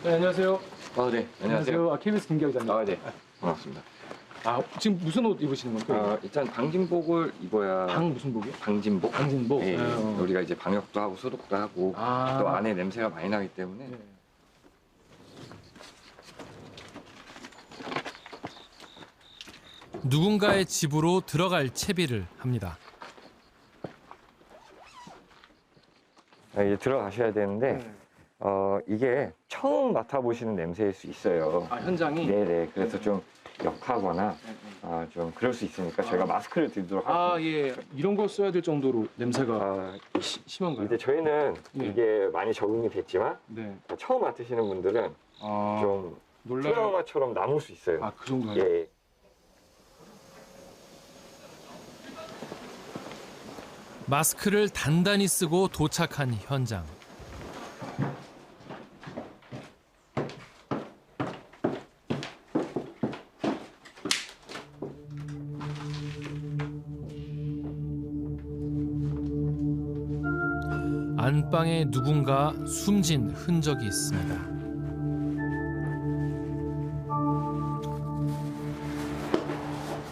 네, 안녕하세요. 네, 안녕하세요. KBS 김 기자입니다. 네, 반갑습니다. 지금 무슨 옷 입으시는 건가요? 일단 방진복을 입어야. 무슨 복이요? 방진복? 방진복? 예, 우리가 이제 방역도 하고 소독도 하고 또 안에 냄새가 많이 나기 때문에. 네. 누군가의 집으로 들어갈 채비를 합니다. 이제 들어가셔야 되는데 이게 처음 맡아보시는 냄새일 수 있어요. 현장이? 네네. 그래서 좀 역하거나 좀 그럴 수 있으니까 저희가 마스크를 드리도록 하겠습니다. 예. 이런 걸 써야 될 정도로 냄새가 심한가요? 이제 저희는 예. 이게 많이 적응이 됐지만 네. 처음 맡으시는 분들은 좀 놀라요. 트라우마처럼 남을 수 있어요. 그 정도요? 예. 마스크를 단단히 쓰고 도착한 현장. 안방에 누군가 숨진 흔적이 있습니다.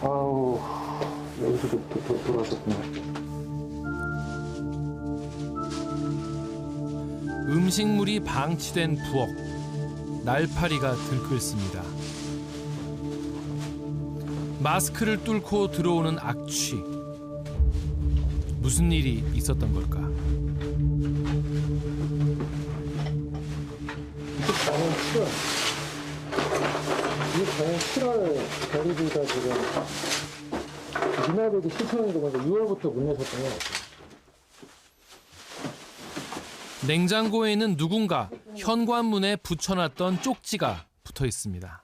아우, 여기서 돌아왔었구나. 음식물이 방치된 부엌. 날파리가 들끓습니다. 마스크를 뚫고 들어오는 악취. 무슨 일이 있었던 걸까? 방은 7월. 이 방은 7월 대리비가 지금 이날백이 실천이 되고 6월부터 문 여셨던 것 같아요. 냉장고에는 누군가 현관문에 붙여놨던 쪽지가 붙어 있습니다.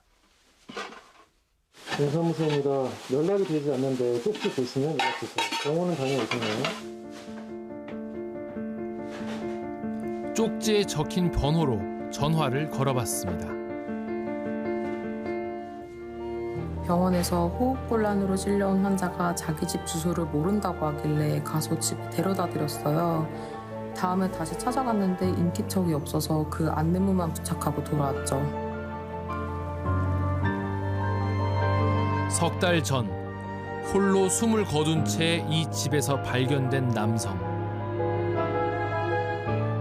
동사무소입니다. 연락이 되지 않는데 쪽지 보시면 연락주세요. 병원은 다녀오셨나요? 쪽지에 적힌 번호로 전화를 걸어봤습니다. 병원에서 호흡곤란으로 실려온 환자가 자기 집 주소를 모른다고 하길래 가서 집에 데려다 드렸어요. 다음에 다시 찾아갔는데 인기척이 없어서 그 안내문만 부착하고 돌아왔죠. 석 달 전 홀로 숨을 거둔 채 이 집에서 발견된 남성.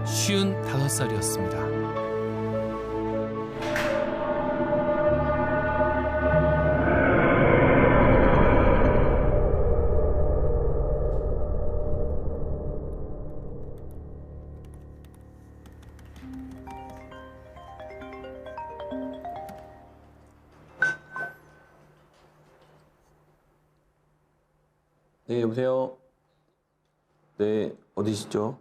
55살이었습니다. 네, 여보세요? 네, 어디시죠?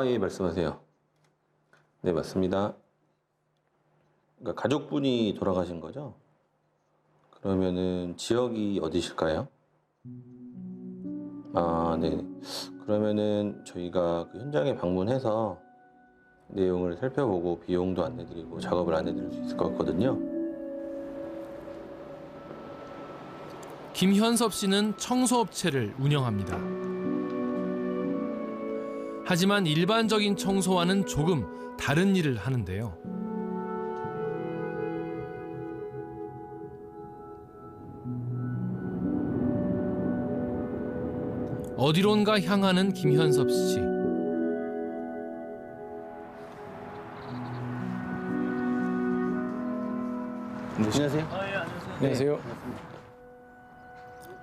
예, 말씀하세요. 네, 맞습니다. 그러니까 가족분이 돌아가신 거죠? 그러면은 지역이 어디실까요? 네. 그러면은 저희가 그 현장에 방문해서 내용을 살펴보고 비용도 안내드리고 작업을 안내드릴 수 있을 것 같거든요. 김현섭 씨는 청소업체를 운영합니다. 하지만 일반적인 청소와는 조금 다른 일을 하는데요. 어디론가 향하는 김현섭 씨. 안녕하세요. 안녕하세요.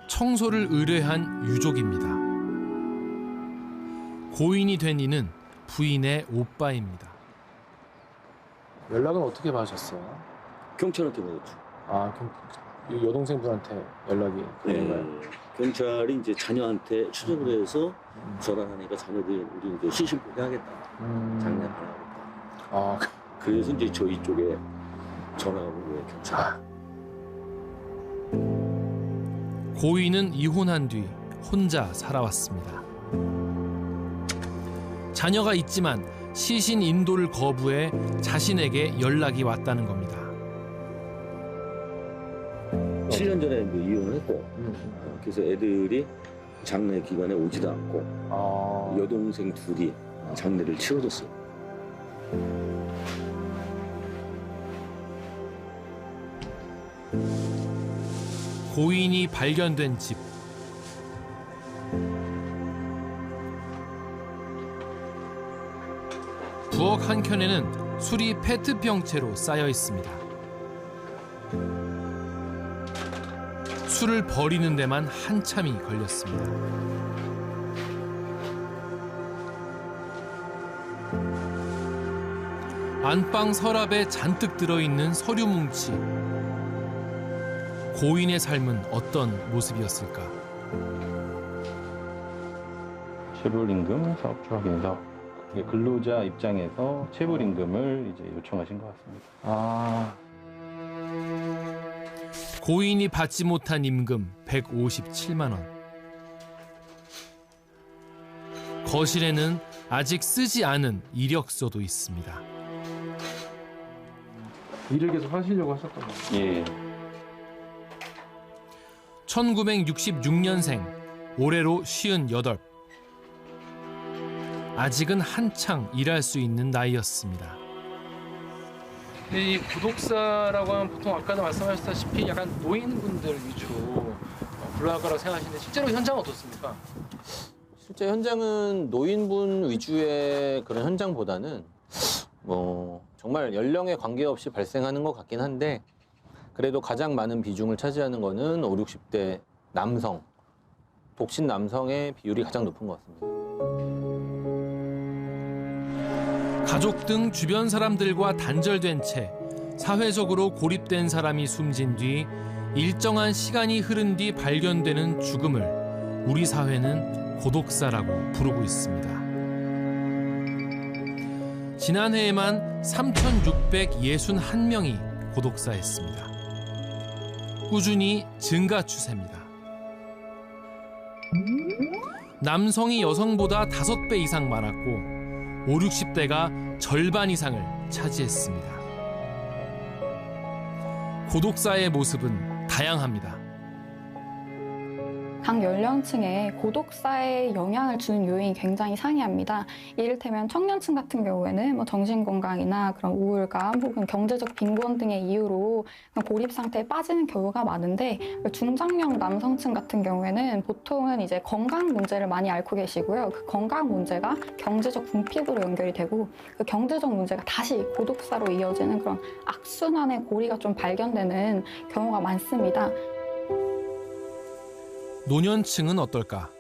청소를 의뢰한 유족입니다. 고인이 된 이는 부인의 오빠입니다. 연락은 어떻게 받으셨어요? 경찰한테 받았죠. 여동생분한테 연락이 되는가요? 경찰이 이제 자녀한테 추적을 해서 전화하니까 자녀들이 우리 이제 시신포 해야겠다. 장례 안 하겠다. 그래서 이제 저희 쪽에 전화가 온 거예요, 경찰. 고인은 이혼한 뒤 혼자 살아왔습니다. 자녀가 있지만 시신 인도를 거부해 자신에게 연락이 왔다는 겁니다. 7년 전에 이혼을 했고, 그래서 애들이 장례 기간에 오지도 않고 여동생 둘이 장례를 치러줬어요. 고인이 발견된 집. 부엌 한켠에는 술이 페트병째로 쌓여 있습니다. 술을 버리는 데만 한참이 걸렸습니다. 안방 서랍에 잔뜩 들어있는 서류 뭉치. 고인의 삶은 어떤 모습이었을까? 체불임금 사업주 확인서. 이게 근로자 입장에서 체불임금을 이제 요청하신 것 같습니다. 고인이 받지 못한 임금 157만 원. 거실에는 아직 쓰지 않은 이력서도 있습니다. 일을 계속 하시려고 하셨던 거예요? 예. 1966년생, 올해로 58. 아직은 한창 일할 수 있는 나이였습니다. 이 구독사라고 하면 보통 아까도 말씀하셨다시피 약간 노인분들 위주로 불러갈 거라고 생각하시는데 실제로 현장은 어떻습니까? 실제 현장은 노인분 위주의 그런 현장보다는 뭐 정말 연령에 관계없이 발생하는 것 같긴 한데 그래도 가장 많은 비중을 차지하는 거는 5, 60대 남성, 독신 남성의 비율이 가장 높은 것 같습니다. 가족 등 주변 사람들과 단절된 채 사회적으로 고립된 사람이 숨진 뒤 일정한 시간이 흐른 뒤 발견되는 죽음을 우리 사회는 고독사라고 부르고 있습니다. 지난해에만 3,661명이 고독사했습니다. 꾸준히 증가 추세입니다. 남성이 여성보다 5배 이상 많았고 5, 60대가 절반 이상을 차지했습니다. 고독사의 모습은 다양합니다. 각 연령층에 고독사에 영향을 주는 요인이 굉장히 상이합니다. 이를테면 청년층 같은 경우에는 뭐 정신건강이나 그런 우울감 혹은 경제적 빈곤 등의 이유로 고립 상태에 빠지는 경우가 많은데 중장년 남성층 같은 경우에는 보통은 이제 건강 문제를 많이 앓고 계시고요. 그 건강 문제가 경제적 궁핍으로 연결이 되고 그 경제적 문제가 다시 고독사로 이어지는 그런 악순환의 고리가 좀 발견되는 경우가 많습니다. 노년층은 어떨까?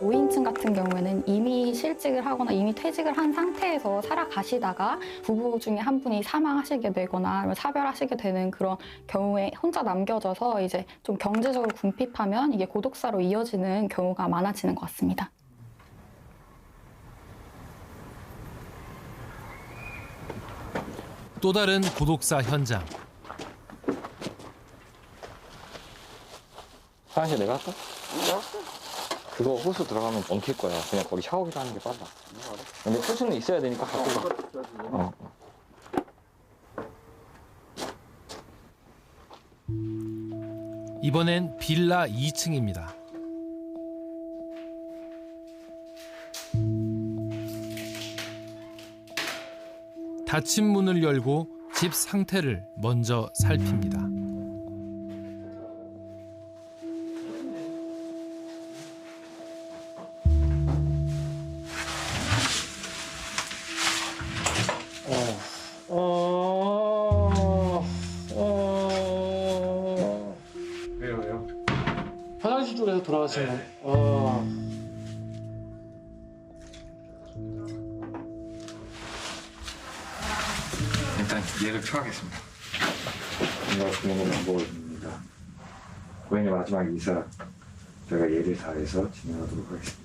노인층 같은 경우에는 이미 실직을 하거나 이미 퇴직을 한 상태에서 살아가시다가 부부 중에 한 분이 사망하시게 되거나 아니면 사별하시게 되는 그런 경우에 혼자 남겨져서 이제 좀 경제적으로 궁핍하면 이게 고독사로 이어지는 경우가 많아지는 것 같습니다. 또 다른 고독사 현장. 화장실 내가 할까? 그거 호수 들어가면 엉킬 거야. 그냥 거기 샤워기로 하는 게 빨라. 근데 호수는 있어야 되니까 갖고 가. 이번엔 빌라 2층입니다. 닫힌 문을 열고 집 상태를 먼저 살핍니다. 왜요? 화장실 쪽에서 돌아가신 거. 일단 얘를 펴하겠습니다. 반갑습니다. 방법입니다. 고인의 마지막 이사 제가 예를 다해서 진행하도록 하겠습니다.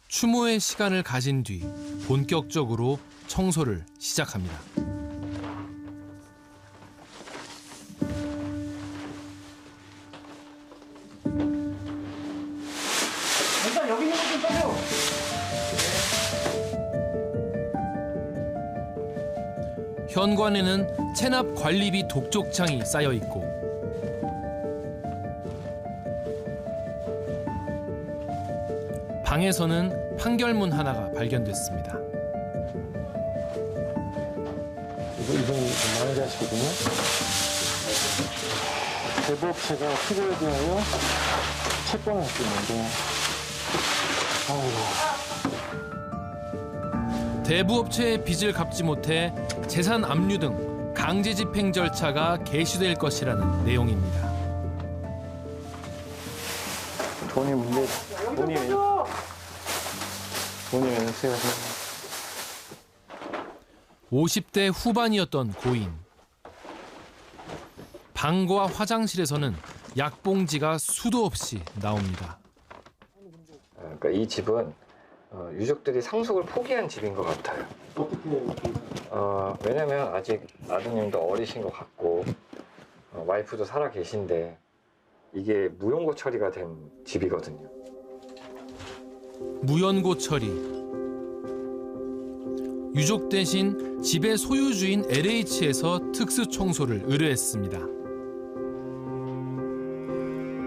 추모의 시간을 가진 뒤 본격적으로 청소를 시작합니다. 일단 여기 있는 거 좀 빼요. 현관에는 체납 관리비 독촉장이 쌓여 있고 방에서는 판결문 하나가 발견됐습니다. 이분이 좀 많이 하시거든요. 대부업체가 필요에 대하여 채권을 갖고 있는데, 아이고. 대부업체의 빚을 갚지 못해 재산 압류 등 강제 집행 절차가 개시될 것이라는 내용입니다. 돈이 문제, 돈이 문제가 50대 후반이었던 고인. 방과 화장실에서는 약봉지가 수도 없이 나옵니다. 그러니까 이 집은 유족들이 상속을 포기한 집인 것 같아요. 왜냐면 아직 아드님도 어리신 것 같고 와이프도 살아 계신데 이게 무연고 처리가 된 집이거든요. 무연고 처리. 유족 대신 집의 소유주인 LH에서 특수 청소를 의뢰했습니다.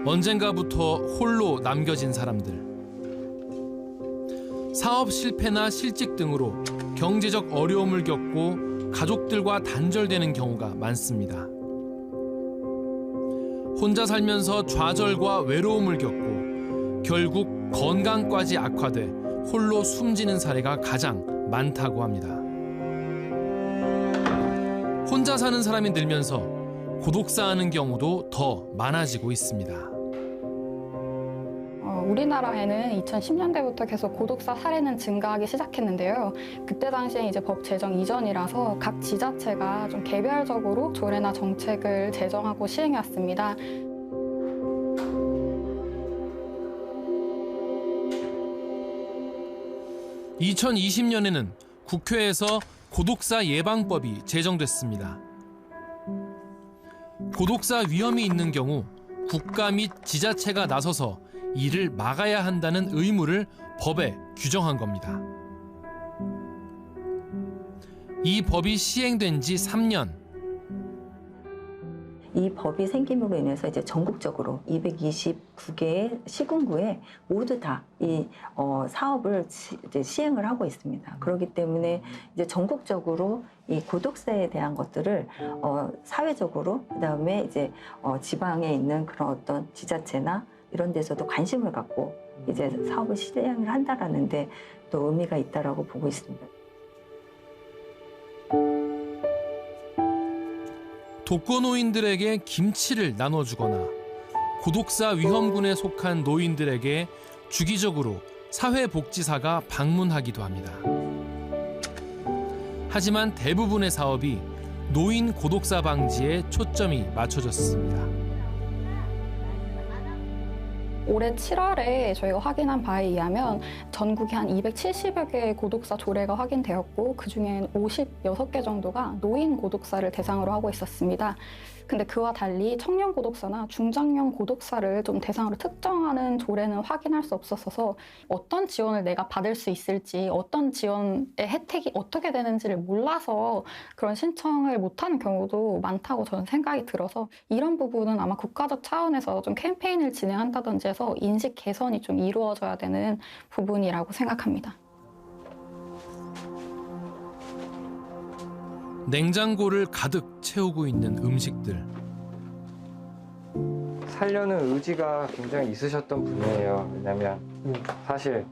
언젠가부터 홀로 남겨진 사람들. 사업 실패나 실직 등으로 경제적 어려움을 겪고 가족들과 단절되는 경우가 많습니다. 혼자 살면서 좌절과 외로움을 겪고 결국 건강까지 악화돼 홀로 숨지는 사례가 가장 많다고 합니다. 혼자 사는 사람이 늘면서 고독사하는 경우도 더 많아지고 있습니다. 우리나라에는 2010년대부터 계속 고독사 사례는 증가하기 시작했는데요. 그때 당시에 이제 법 제정 이전이라서 각 지자체가 좀 개별적으로 조례나 정책을 제정하고 시행해왔습니다. (2020년에는) 국회에서 고독사 예방법이 제정됐습니다. 고독사 위험이 있는 경우 국가 및 지자체가 나서서 이를 막아야 한다는 의무를 법에 규정한 겁니다. 이 법이 시행된 지 3년. 이 법이 생김으로 인해서 이제 전국적으로 229개의 시군구에 모두 다 이 사업을 이제 시행을 하고 있습니다. 그렇기 때문에 이제 전국적으로 이 고독사에 대한 것들을 사회적으로 그다음에 이제 지방에 있는 그런 어떤 지자체나 이런 데서도 관심을 갖고 이제 사업을 시행을 한다라는데 또 의미가 있다라고 보고 있습니다. 독거노인들에게 김치를 나눠주거나 고독사 위험군에 속한 노인들에게 주기적으로 사회복지사가 방문하기도 합니다. 하지만 대부분의 사업이 노인 고독사 방지에 초점이 맞춰졌습니다. 올해 7월에 저희가 확인한 바에 의하면 전국에 한 270여 개의 고독사 조례가 확인되었고 그중엔 56개 정도가 노인 고독사를 대상으로 하고 있었습니다. 근데 그와 달리 청년 고독사나 중장년 고독사를 좀 대상으로 특정하는 조례는 확인할 수 없었어서 어떤 지원을 내가 받을 수 있을지 어떤 지원의 혜택이 어떻게 되는지를 몰라서 그런 신청을 못하는 경우도 많다고 저는 생각이 들어서 이런 부분은 아마 국가적 차원에서 좀 캠페인을 진행한다든지 해서 인식 개선이 좀 이루어져야 되는 부분이라고 생각합니다. 냉장고를 가득 채우고 있는 음식들. 살려는 의지가 굉장히 있으셨던 분이에요. 왜냐면 사실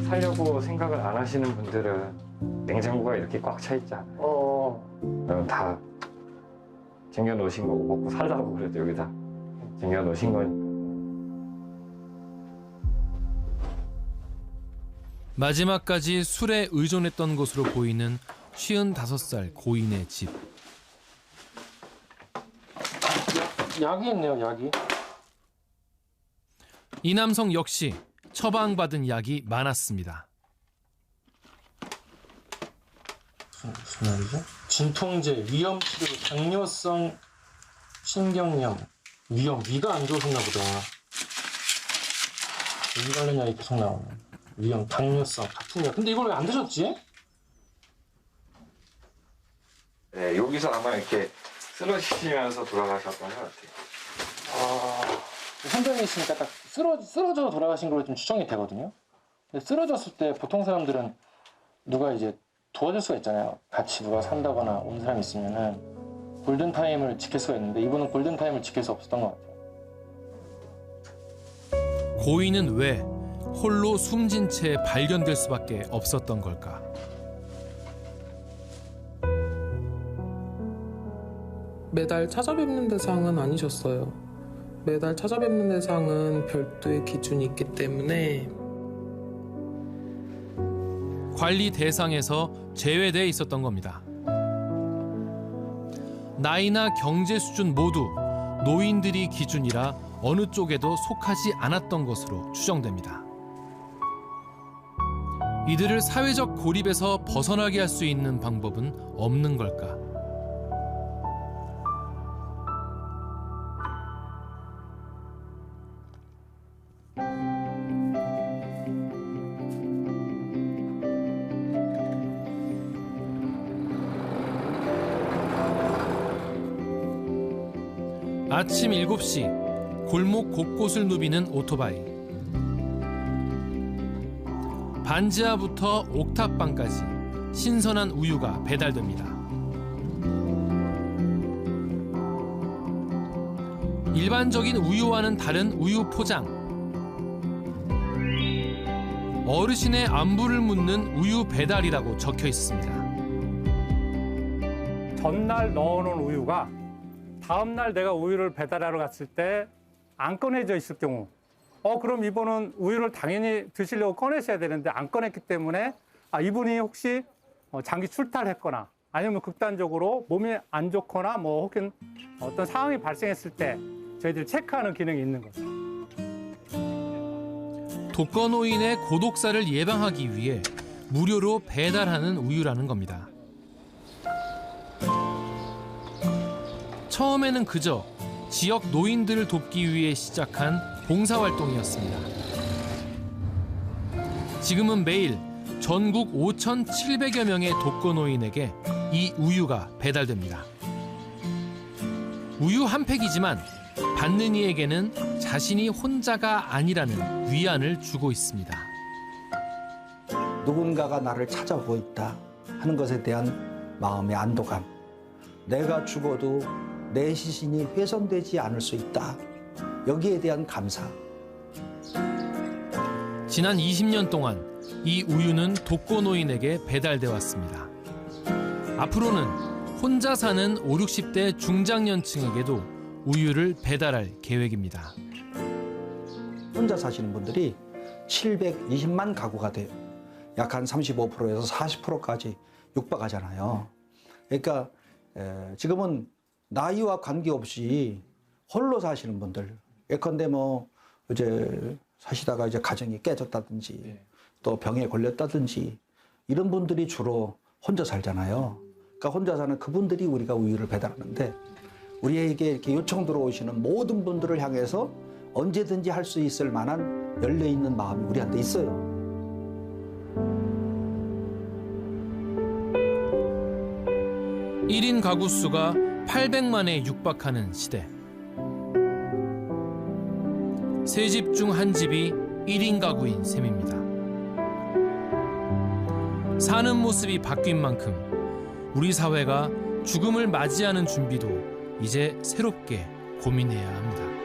살려고 생각을 안 하시는 분들은 냉장고가 이렇게 꽉 차 있지 않아요. 그럼 다 쟁여 놓으신 거고 먹고 살라고 그래도 여기다 쟁여 놓으신 거니까. 마지막까지 술에 의존했던 것으로 보이는 55살 고인의 집. 약이 있네요, 약이. 이 남성 역시 처방받은 약이 많았습니다. 무슨 말이죠? 진통제, 위염치료, 당뇨성 신경염, 위가 안 좋으셨나 보다. 위 관련 약이 계속 나오네. 위염, 당뇨성 같은 약. 근데 이걸 왜 안 드셨지? 네, 여기서 아마 이렇게 쓰러지시면서 돌아가셨던 것 같아요. 현장에 있으니까 딱 쓰러져 돌아가신 걸로 좀 추정이 되거든요. 근데 쓰러졌을 때 보통 사람들은 누가 이제 도와줄 수가 있잖아요. 같이 누가 산다거나 온 사람이 있으면은 골든타임을 지킬 수가 있는데 이분은 골든타임을 지킬 수 없었던 것 같아요. 고인은 왜 홀로 숨진 채 발견될 수밖에 없었던 걸까? 매달 찾아뵙는 대상은 아니셨어요. 매달 찾아뵙는 대상은 별도의 기준이 있기 때문에 관리 대상에서 제외돼 있었던 겁니다. 나이나 경제 수준 모두 노인들이 기준이라 어느 쪽에도 속하지 않았던 것으로 추정됩니다. 이들을 사회적 고립에서 벗어나게 할 수 있는 방법은 없는 걸까? 아침 7시 골목 곳곳을 누비는 오토바이. 반지하부터 옥탑방까지 신선한 우유가 배달됩니다. 일반적인 우유와는 다른 우유 포장. 어르신의 안부를 묻는 우유 배달이라고 적혀 있습니다. 전날 넣어놓은 우유가 다음날 내가 우유를 배달하러 갔을 때 안 꺼내져 있을 경우 그럼 이분은 우유를 당연히 드시려고 꺼내셔야 되는데 안 꺼냈기 때문에 이분이 혹시 장기 출타를 했거나 아니면 극단적으로 몸이 안 좋거나 뭐 혹은 어떤 상황이 발생했을 때 저희들이 체크하는 기능이 있는 거죠. 독거노인의 고독사를 예방하기 위해 무료로 배달하는 우유라는 겁니다. 처음에는 그저 지역 노인들을 돕기 위해 시작한 봉사활동이었습니다. 지금은 매일 전국 5,700여 명의 독거노인에게 이 우유가 배달됩니다. 우유 한 팩이지만 받는 이에게는 자신이 혼자가 아니라는 위안을 주고 있습니다. 누군가가 나를 찾아보고 있다 하는 것에 대한 마음의 안도감. 내가 죽어도 내 시신이 훼손되지 않을 수 있다. 여기에 대한 감사. 지난 20년 동안 이 우유는 독거노인에게 배달돼 왔습니다. 앞으로는 혼자 사는 5, 60대 중장년층에게도 우유를 배달할 계획입니다. 혼자 사시는 분들이 720만 가구가 돼요. 약 한 35%에서 40%까지 육박하잖아요. 그러니까 지금은 나이와 관계없이 홀로 사시는 분들, 예컨대 뭐 이제 사시다가 이제 가정이 깨졌다든지 또 병에 걸렸다든지 이런 분들이 주로 혼자 살잖아요. 그러니까 혼자 사는 그분들이 우리가 우유를 배달하는데 우리에게 이렇게 요청 들어오시는 모든 분들을 향해서 언제든지 할 수 있을 만한 열려있는 마음이 우리한테 있어요. (1인) 가구 수가 800만에 육박하는 시대. 세 집 중 한 집이 1인 가구인 셈입니다. 사는 모습이 바뀐 만큼 우리 사회가 죽음을 맞이하는 준비도 이제 새롭게 고민해야 합니다.